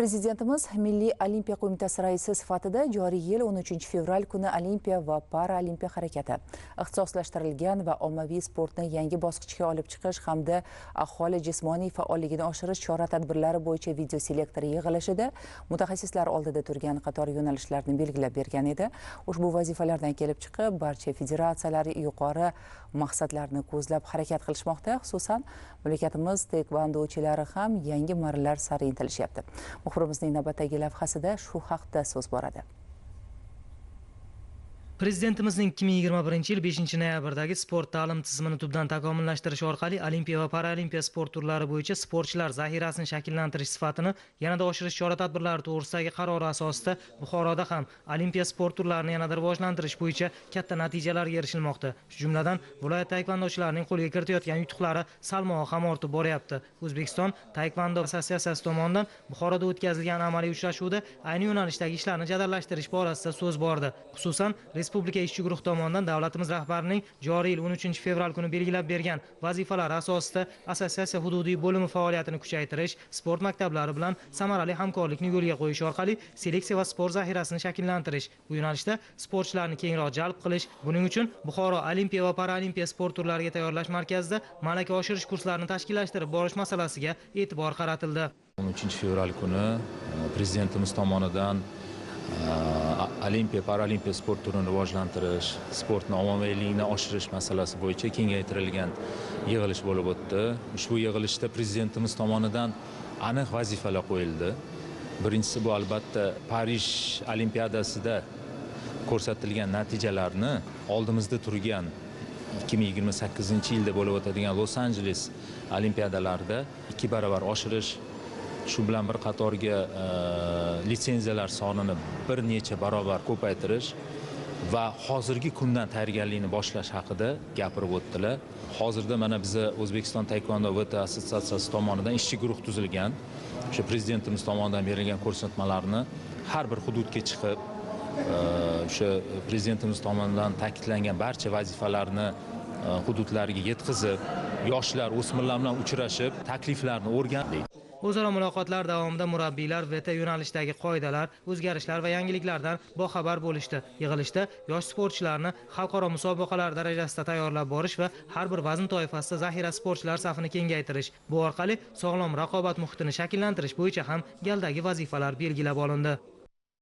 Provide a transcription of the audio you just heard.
Prezidentimiz Milliy olimpiya qo'mitasi raisi sifatida joriy yil 13 fevral kuni Olimpiya va Paralimpiya harakati, ixtisoslashtirilgan va ommaviy sportni yangi bosqichga olib chiqish hamda aholi jismoniy faolligini oshirish chora-tadbirlari bo'yicha video selektor yig'ilishida mutaxassislar oldida turgan qator yo'nalishlarni belgilab bergan edi. Ushbu vazifalardan kelib chiqib, barcha federatsiyalar yuqori maqsadlarni ko'zlab harakat qilishmoqda. Xususan, mamlakatimiz taekvondochilari ham yangi marralar sari intilishyapti. Muxbirimizning navbatdagi lavhasida shu haqda so'z boradi. Prezidentimizning 2021 yil 5-noyabrdagi sport ta'lim tizimini tubdan takomillashtirish orqali Olimpiya va Paralimpiya sport turlari bo'yicha sportchilar zaxirasini shakllantirish sifatini yanada oshirish chora-tadbirlari to'g'risidagi qarori asosida Buxoroda ham Olimpiya sport turlarini yanada rivojlantirish bo'yicha katta natijalarga erishilmoqda. Shu jumladan viloyat taekvondochlarining qo'lga kiritayotgan yutuqlari salmog'i ham ortib boryapti. O'zbekiston taekvondo assotsiatsiyasi tomonidan Buxoroda o'tkazilgan amaliy uchrashuvda ayni yo'nalishdagi ishlarni jadallashtirish borasida so'z bordi. Xususan, Respublika ishchi guruh tomonidan davlatimiz rahbarining joriy yil 13 fevral kuni belgilab bergan vazifalar asosida assotsiatsiya hududiy bo'limi faoliyatini kuchaytirish, sport maktablari bilan samarali hamkorlikni yo'lga qo'yish orqali seleksiya va sport zaxirasini shakllantirish, bu yo'nalishda sportchilarni kengroq jalb qilish, buning uchun Buxoro Olimpiya va Paralimpiya sport turlariga tayyorlash markazida malaka oshirish kurslarini tashkillashtirib borish masalasiga e'tibor qaratildi. 13 fevral kuni prezidentimiz tomonidan Olimpiya, Paralimpiya sport turini rivojlantirish, sportni ommaviyligini oshirish masalasi bo'yicha kengaytirilgan yig'ilish bo'lib o'tdi. Ushbu yig'ilishda prezidentimiz tomonidan aniq vazifalar qo'yildi. Birinchisi bu albatta Parij olimpiadasida ko'rsatilgan natijalarni oldimizda turgan 2028-yilda bo'lib o'tadigan Los-Anjeles olimpiadalarida 2 barobar oshirish, shu bilan bir qatorga litsenziyalar sonini bir necha barobar ko'paytirish va hozirgi kundan tayyorgarlikni boshlash haqida gapirib o'tdilar. Hozirda mana biza O'zbekiston taekvondo VT assotsiatsiyasi tomonidan ishchi guruh tuzilgan. O'sha prezidentimiz tomonidan berilgan ko'rsatmalarni har bir hududga chiqib, o'sha prezidentimiz tomonidan ta'kidlangan barcha vazifalarni hududlarga yetkazib, yoshlar, o'smirlar bilan uchrashib, takliflarni o'rgandik. O'zaro muloqotlar davomida murabbiylar VT yo'nalishdagi qoidalar, o'zgarishlar va yangiliklardan boxabar bo'lishdi. Yig'ilishda yosh sportchilarni xalqaro musobaqalar darajasida tayyorlab borish va har bir vazn toifasida zaxira sportchilar safini kengaytirish, bu orqali sog'lom raqobat muhitini shakllantirish bo'yicha ham galdagi vazifalar belgilab olindi.